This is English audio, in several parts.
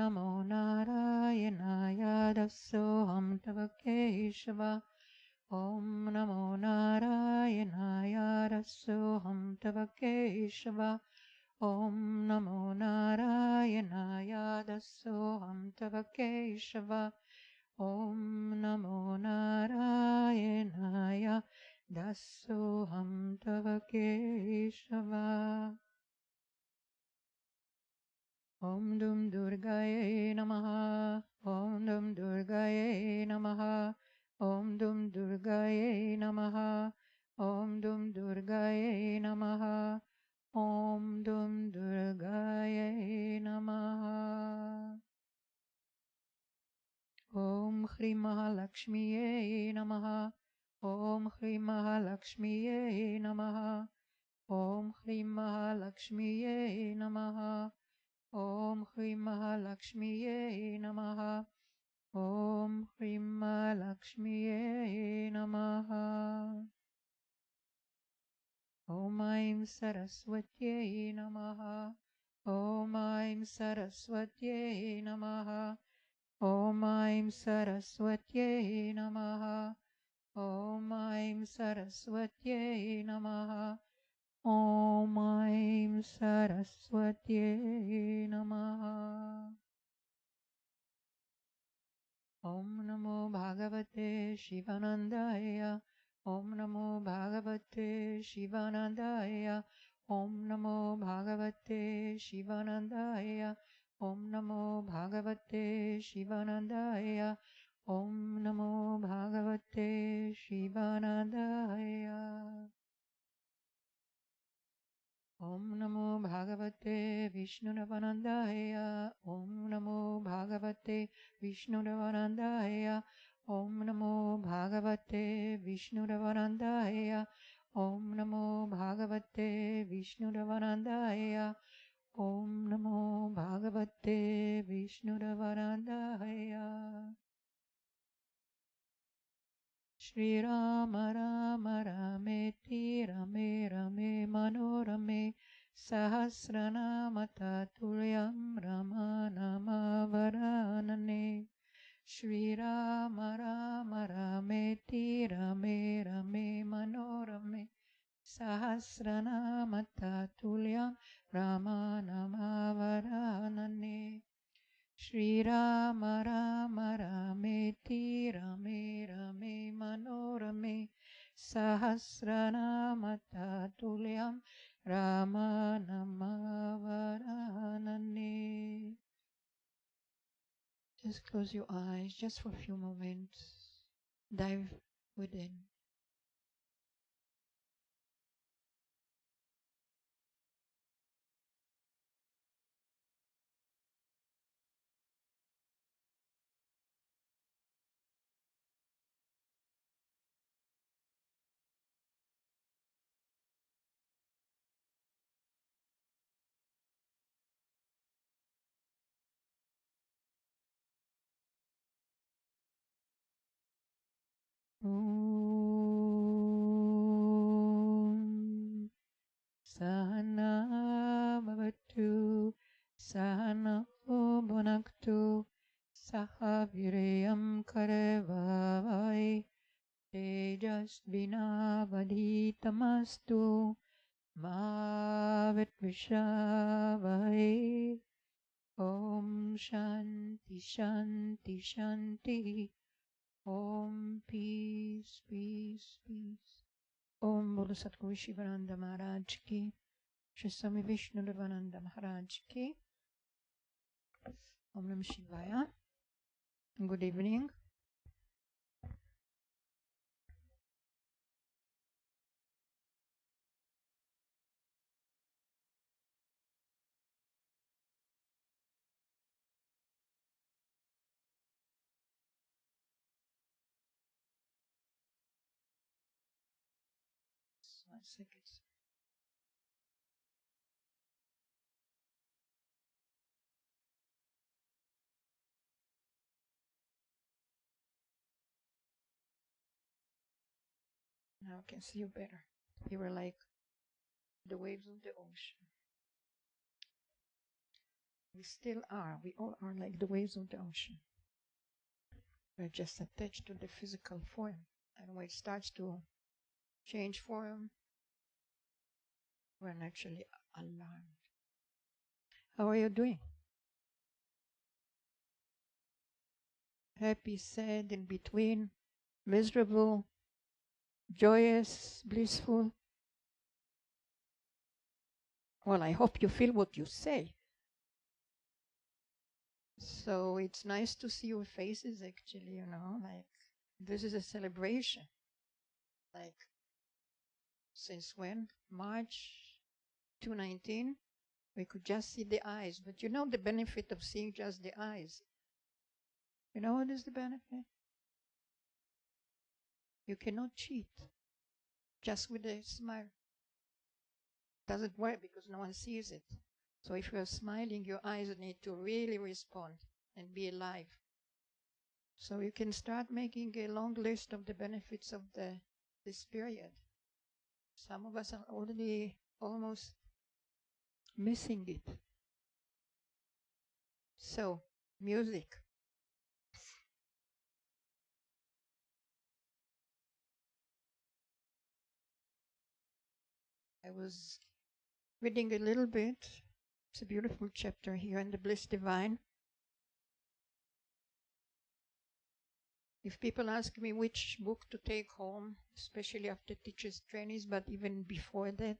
Namo Narayanaya Dasoham Tava Keshava. Om Namo Narayanaya Dasoham Tava Keshava. Om Namo Narayanaya Dasoham Tava Keshava. Om Namo Narayanaya Dasoham Tava Keshava. Om Dum Durgaye Namaha. Om Dum Durgaye Namaha. Om Dum Durgaye Namaha. Om Dum Durgaye Namaha. Om Dum Durgaye Namaha. Om Shri Mahalakshmiye Namaha. Om Shri Mahalakshmiye Namaha. Om Shri Mahalakshmiye Namaha. Om Shri Mahalakshmiye Namaha. Om Shri Mahalakshmiye Namaha. Om Aim Saraswatye Namaha. Om Aim Saraswatye Namaha. Om Aim Saraswatye Namaha. Om Aim Saraswatye Namaha. Om Aim Saraswatye Namaha. Om Namo Bhagavate Sivanandaya. Om Namo Bhagavate Sivanandaya. Om Namo Bhagavate Sivanandaya. Om Namo Bhagavate Sivanandaya. Om Namo Bhagavate Sivanandaya. Om Namo Bhagavate Vishnudevanandaya. Om Namo Bhagavate Vishnudevanandaya. Om Namo Bhagavate Vishnudevanandaya. Om Namo Bhagavate Vishnudevanandaya. Om Namo Bhagavate Vishnudevanandaya. Shri Rama Rama Rameti Rame Rame Manorame Sahasranama Tatulyam Rama Nama Varanane. Shri Rama Rama Rameti Rame Rame Manorame Sahasranama Tatulyam Rama Nama Varanane. Shri Rama Rama Rameti Rame Rame Manorame Sahasranama Tatulyam Rama Nama Varanane. Just close your eyes just for a few moments. Dive within. Om Sahana Bhavatu Sahana Bhunaktu Saha Virayam Karevavai Tejas Vinavadhitamastu Ma Vitvishavai. Om Shanti Shanti Shanti. Om Peace Peace Peace. Om Bolo Satguru Shivananda Maharaj Ki. Shri Swami Vishnudevananda Maharaj Ki. Om Nam Shivaya. Good evening. Just 1 second. Now I can see you better. You were like the waves of the ocean. We still are. We all are like the waves of the ocean. We're just attached to the physical form. And when it starts to change form, we're naturally alarmed. How are you doing? Happy, sad, in between, miserable, joyous, blissful? Well, I hope you feel what you say. So it's nice to see your faces, actually, you know, like this is a celebration. Like, since when? March 2019? We could just see the eyes. But you know the benefit of seeing just the eyes? You know what is the benefit? You cannot cheat just with a smile. Doesn't work because no one sees it. So if you're smiling, your eyes need to really respond and be alive. So you can start making a long list of the benefits of this period. Some of us are already almost missing it. So, music. I was reading a little bit. It's a beautiful chapter here in the Bliss Divine. If people ask me which book to take home, especially after teachers' trainings, but even before that,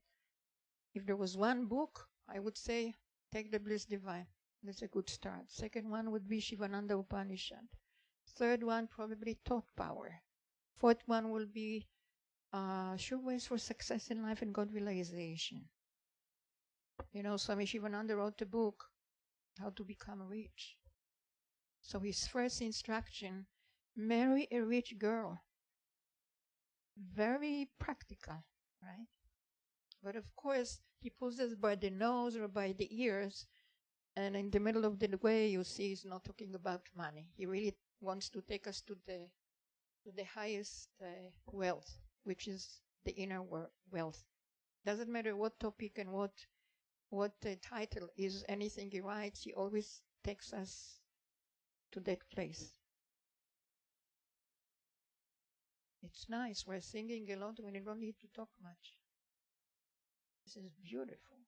if there was one book, I would say take the Bliss Divine. That's a good start. Second one would be Sivananda Upanishad. Third one, probably Thought Power. Fourth one will be Sure Ways for Success in Life and God Realization. You know, Swami Shivananda wrote a book, How to Become Rich. So his first instruction, marry a rich girl. Very practical, right? But of course, he pulls us by the nose or by the ears, and in the middle of the way, you see, he's not talking about money. He really wants to take us to the highest wealth, which is the inner wealth. Doesn't matter what topic and what the title is, anything he writes, he always takes us to that place. It's nice. We're singing a lot when you don't need to talk much. This is beautiful.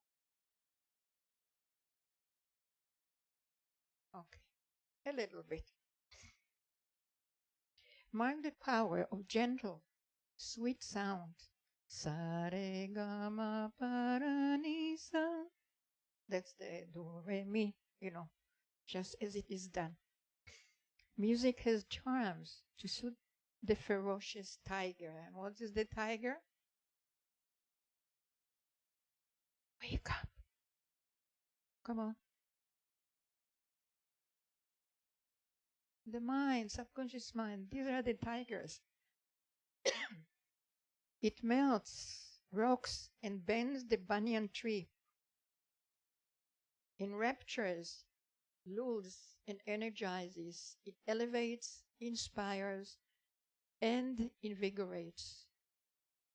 Okay, a little bit. Mark the power of gentle, sweet sound. Sa re ga ma pa ra ni sa. That's the do re mi, you know, just as it is done. Music has charms to suit the ferocious tiger. And what is the tiger? Wake up. Come on. The mind, subconscious mind, these are the tigers. It melts rocks and bends the banyan tree. Enraptures, lulls, and energizes. It elevates, inspires, and invigorates.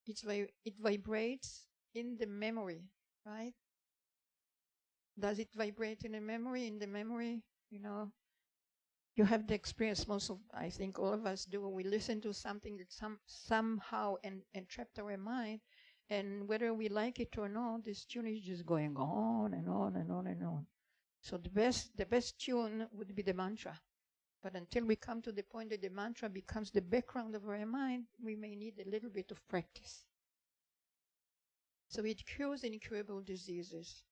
It vibrates in the memory, right? Does it vibrate in the memory? In the memory, you know, you have the experience, I think all of us do. We listen to something that somehow entrapped our mind, and whether we like it or not, this tune is just going on and on and on and on. So the best tune would be the mantra. But until we come to the point that the mantra becomes the background of our mind, we may need a little bit of practice. So it cures incurable diseases.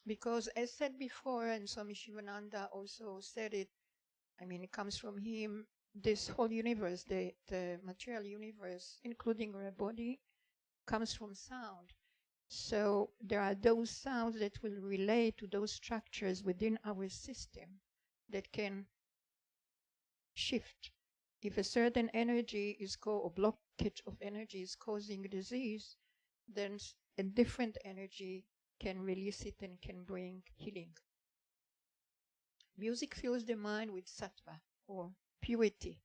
Because as said before, and Swami Shivananda also said it, I mean, it comes from him, this whole universe, the material universe, including our body, comes from sound. So there are those sounds that will relate to those structures within our system that can shift. If a certain energy is or blockage of energy is causing disease, then a different energy can release it and can bring healing. Music fills the mind with sattva, or purity,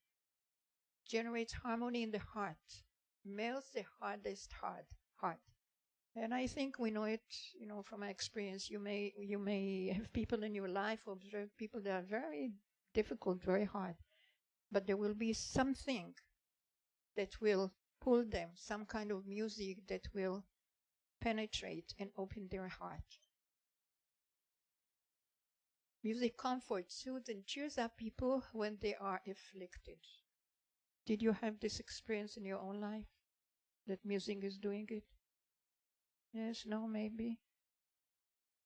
generates harmony in the heart, melts the hardest heart. And I think we know it, from my experience. You may have people in your life, observe people that are very difficult, very hard, but there will be something that will pull them, some kind of music that will penetrate and open their heart. Music comforts, soothes, and cheers up people when they are afflicted. Did you have this experience in your own life, that music is doing it? Yes, no, maybe.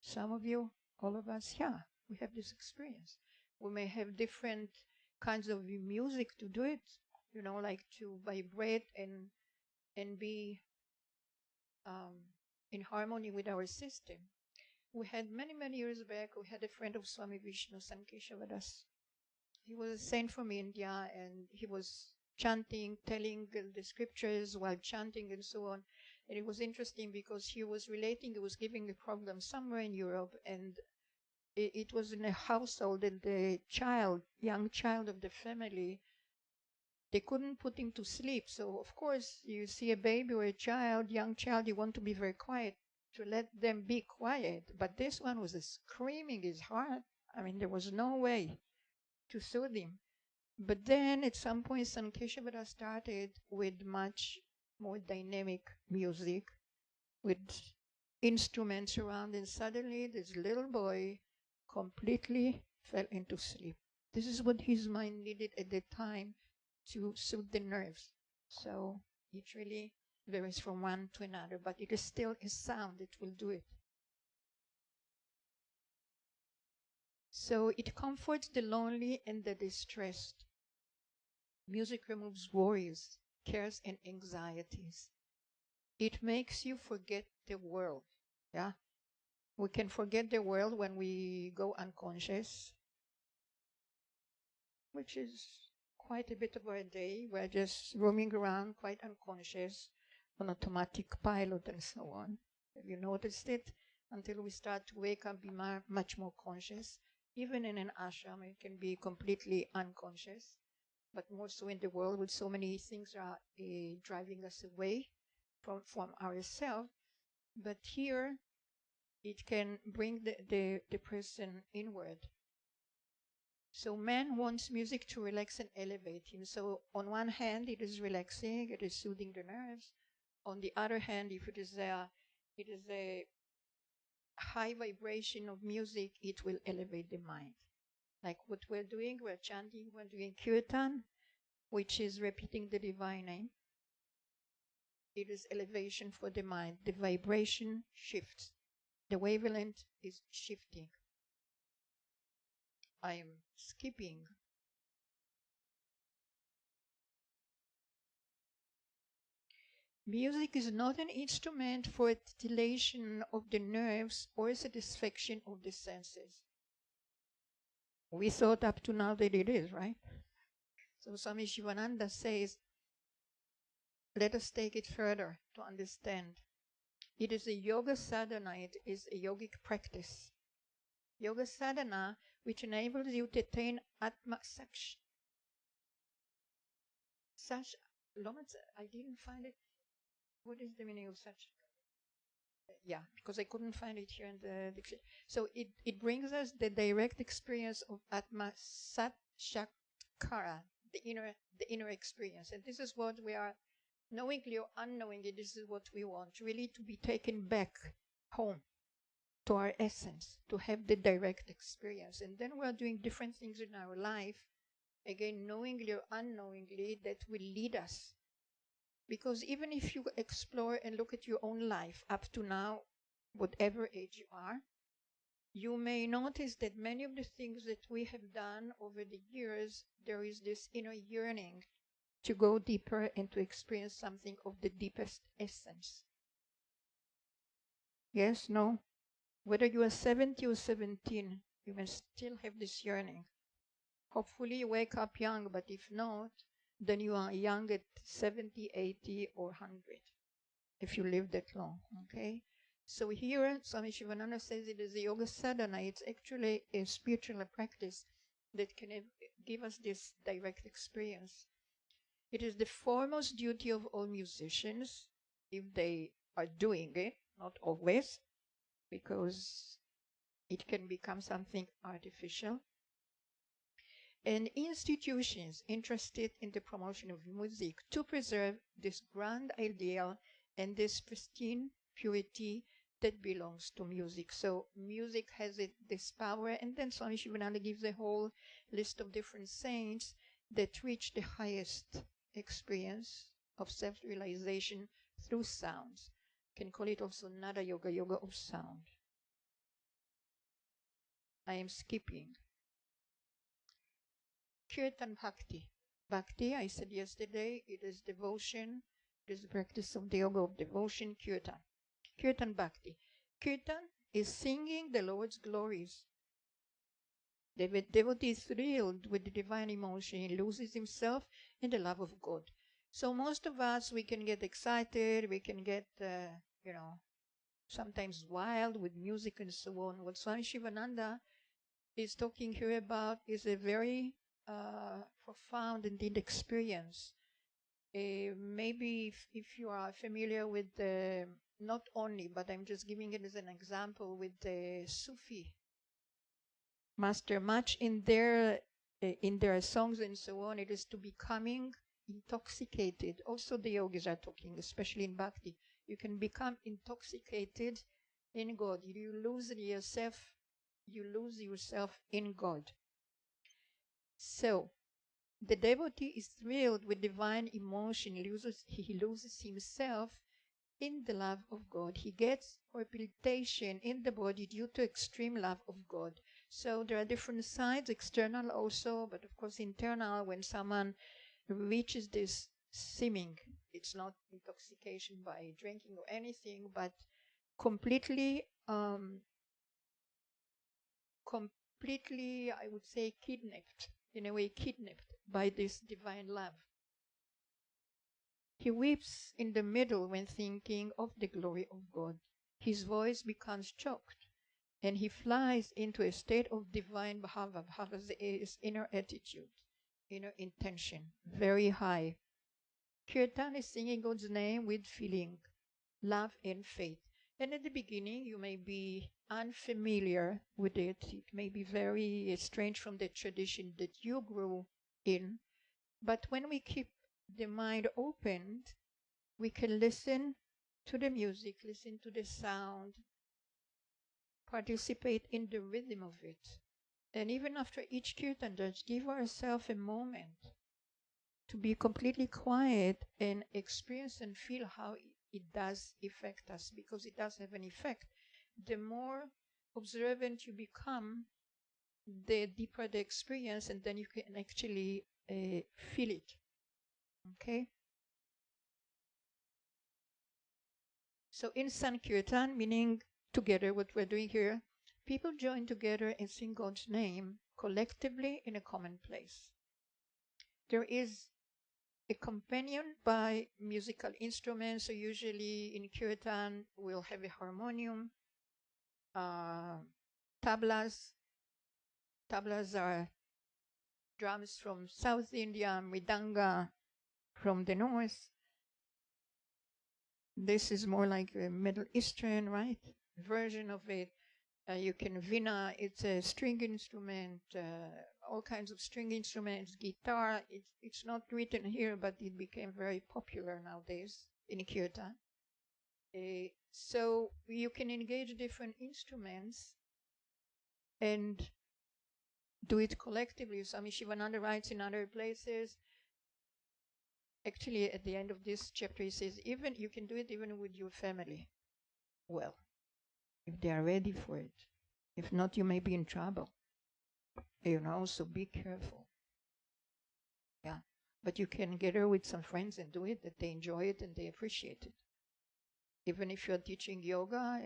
Some of you, all of us, yeah, we have this experience. We may have different kinds of music to do it, like to vibrate and be in harmony with our system. We had many, many years back, we had a friend of Swami Vishnu Sankesha with us. He was a saint from India, and he was chanting, telling the scriptures while chanting and so on. And it was interesting because he was giving a program somewhere in Europe, and it was in a household, and the young child of the family, they couldn't put him to sleep. So, of course, you see a baby or a young child, you want to be very quiet, to let them be quiet. But this one was screaming his heart. I mean, there was no way to soothe him. But then at some point, Sankeshavara started with much more dynamic music, with instruments around, and suddenly this little boy completely fell into sleep. This is what his mind needed at the time to soothe the nerves. So it really varies from one to another, but it is still a sound that will do it. So it comforts the lonely and the distressed. Music removes worries, cares, and anxieties. It makes you forget the world. Yeah? We can forget the world when we go unconscious, which is quite a bit of our day. We're just roaming around quite unconscious, on automatic pilot and so on. Have you noticed it? Until we start to wake up, be much more conscious. Even in an ashram, it can be completely unconscious, but more so in the world with so many things are driving us away from ourselves. But here, it can bring the person inward. So man wants music to relax and elevate him. So on one hand, it is relaxing, it is soothing the nerves. On the other hand, if it is a high vibration of music, it will elevate the mind. Like what we're doing, we're chanting, we're doing Kirtan, which is repeating the divine name. It is elevation for the mind. The vibration shifts. The wavelength is shifting. I am skipping. Music is not an instrument for titillation of the nerves or satisfaction of the senses. We thought up to now that it is, right? So Swami Sivananda says, let us take it further to understand. It is a yoga sadhana, it is a yogic practice. Yoga sadhana, which enables you to attain Atma Saksh. I didn't find it. What is the meaning of such? Yeah, because I couldn't find it here in the dictionary. So it brings us the direct experience of Atma Sat Shakara, the inner experience. And this is what we are, knowingly or unknowingly, this is what we want, really to be taken back home to our essence, to have the direct experience. And then we are doing different things in our life, again, knowingly or unknowingly, that will lead us. Because even if you explore and look at your own life up to now, whatever age you are, you may notice that many of the things that we have done over the years, there is this inner yearning to go deeper and to experience something of the deepest essence. Yes, no? Whether you are 70 or 17, you may still have this yearning. Hopefully you wake up young, but if not, then you are young at 70, 80, or 100, if you live that long, okay? So here, Swami Shivananda says it is a yoga sadhana. It's actually a spiritual practice that can give us this direct experience. It is the foremost duty of all musicians, if they are doing it, not always, because it can become something artificial. And institutions interested in the promotion of music to preserve this grand ideal and this pristine purity that belongs to music. So music has this power, and then Swami Shivananda gives a whole list of different saints that reach the highest experience of self-realization through sounds. Can call it also Nada Yoga, yoga of sound. I am skipping. Kirtan Bhakti. Bhakti, I said yesterday, it is devotion. It is the practice of the yoga of devotion, Kirtan. Kirtan Bhakti. Kirtan is singing the Lord's glories. The devotee is thrilled with the divine emotion. He loses himself in the love of God. So most of us, we can get excited. We can get, sometimes wild with music and so on. What Swami Shivananda is talking here about is a very profound indeed experience. Maybe if you are familiar with not only, but I'm just giving it as an example with the Sufi master, much in their songs and so on, it is to becoming intoxicated. Also the yogis are talking, especially in Bhakti. You can become intoxicated in God. You lose yourself in God. So the devotee is thrilled with divine emotion. He loses himself in the love of God. He gets palpitation in the body due to extreme love of God. So there are different sides, external also, but of course internal. When someone reaches this simming, it's not intoxication by drinking or anything, but completely, I would say, kidnapped, in a way kidnapped by this divine love. He weeps in the middle when thinking of the glory of God. His voice becomes choked, and he flies into a state of divine bhava. Bhava is inner attitude, inner intention, very high. Kirtan is singing God's name with feeling, love and faith. And at the beginning, you may be unfamiliar with it. It may be very strange from the tradition that you grew in. But when we keep the mind opened, we can listen to the music, listen to the sound, participate in the rhythm of it. And even after each kirtan, just give ourselves a moment to be completely quiet and experience and feel how it does affect us, because it does have an effect. The more observant you become, the deeper the experience, and then you can actually feel it. Okay? So in Sankirtan, meaning together, what we're doing here, people join together and sing God's name collectively in a common place. There is a companion by musical instruments. So usually in Kirtan, we'll have a harmonium, tablas. Tablas are drums from South India, mridanga from the north. This is more like a Middle Eastern, right, version of it. You can vina, it's a string instrument, all kinds of string instruments, guitar. It's not written here, but it became very popular nowadays in Kirtan. So you can engage different instruments and do it collectively. Swami Shivananda writes in other places. Actually, at the end of this chapter, he says, even you can do it even with your family. Well, if they are ready for it. If not, you may be in trouble. So be careful. Yeah. But you can gather with some friends and do it, that they enjoy it and they appreciate it. Even if you're teaching yoga,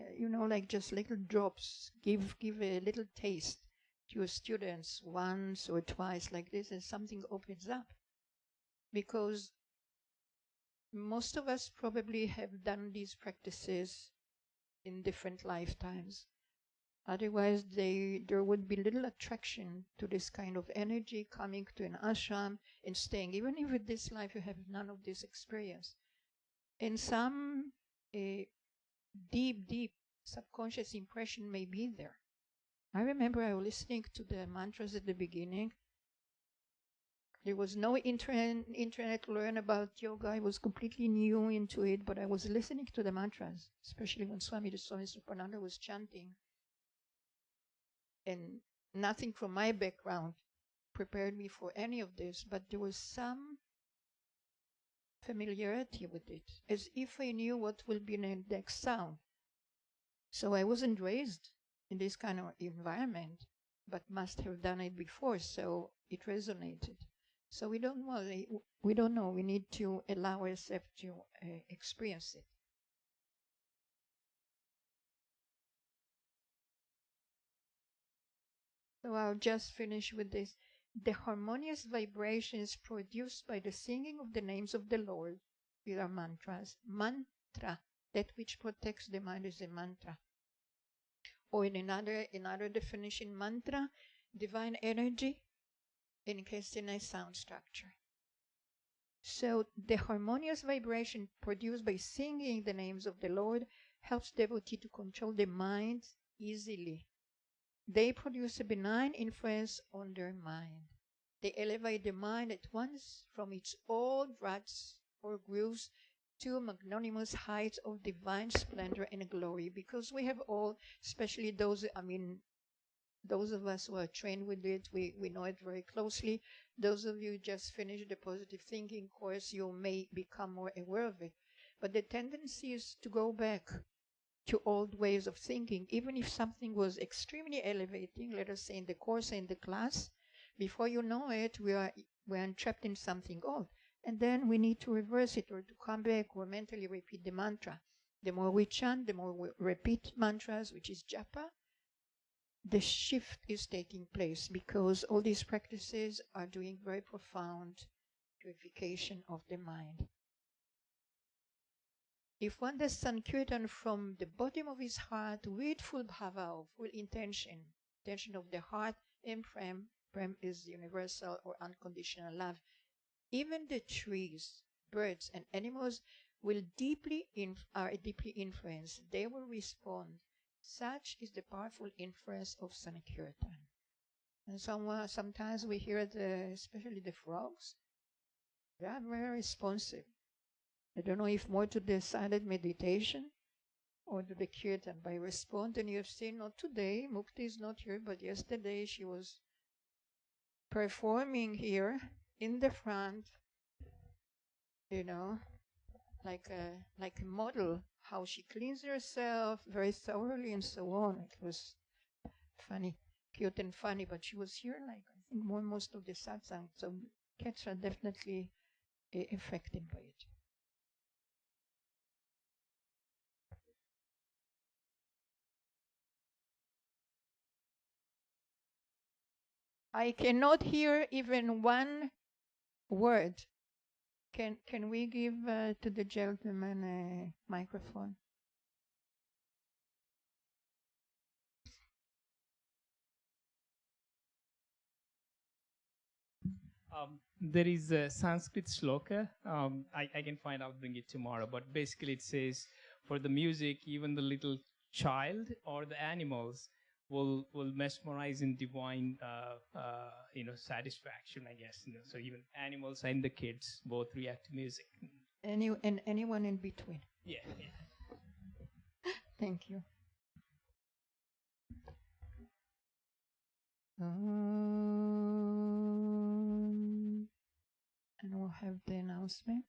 like just little drops, give a little taste to your students once or twice like this, and something opens up. Because most of us probably have done these practices in different lifetimes. Otherwise, there would be little attraction to this kind of energy coming to an ashram and staying. Even if with this life you have none of this experience. And some deep subconscious impression may be there. I remember I was listening to the mantras at the beginning. There was no internet to learn about yoga. I was completely new into it, but I was listening to the mantras, especially when Swami Hridayananda was chanting. And nothing from my background prepared me for any of this, but there was some familiarity with it, as if I knew what will be the next sound. So I wasn't raised in this kind of environment, but must have done it before, so it resonated. So we don't know. We need to allow ourselves to experience it. So I'll just finish with this. The harmonious vibrations produced by the singing of the names of the Lord, these are mantras. Mantra, that which protects the mind, is a mantra. Or in another definition, mantra, divine energy encased in a sound structure. So the harmonious vibration produced by singing the names of the Lord helps devotee to control the mind easily. They produce a benign influence on their mind. They elevate the mind at once from its old ruts or grooves to magnanimous heights of divine splendor and glory. Because we have all, especially those of us who are trained with it, we know it very closely. Those of you who just finished the positive thinking course, you may become more aware of it. But the tendency is to go back to old ways of thinking, even if something was extremely elevating, let us say in the course, in the class, before you know it, we're entrapped in something old. And then we need to reverse it or to come back or mentally repeat the mantra. The more we chant, the more we repeat mantras, which is japa, the shift is taking place, because all these practices are doing very profound purification of the mind. If one does Sankirtan from the bottom of his heart with full bhava, full intention of the heart, and prem is universal or unconditional love, even the trees, birds, and animals will are deeply influenced. They will respond. Such is the powerful influence of Sankirtan. And sometimes we hear especially the frogs, they are very responsive. I don't know if more to the silent meditation or to the kirtan, but I respond, and you have seen, not today, Mukti is not here, but yesterday she was performing here in the front, like a model, how she cleans herself very thoroughly and so on. It was funny, cute and funny, but she was here I think most of the satsang, so cats are definitely affected by it. I cannot hear even one word. Can we give to the gentleman a microphone? There is a Sanskrit shloka. I can find, I'll bring it tomorrow. But basically it says, for the music, even the little child or the animals will mesmerize in divine, satisfaction, I guess. So even animals and the kids both react to music. And anyone in between. Yeah. Thank you. And we'll have the announcement.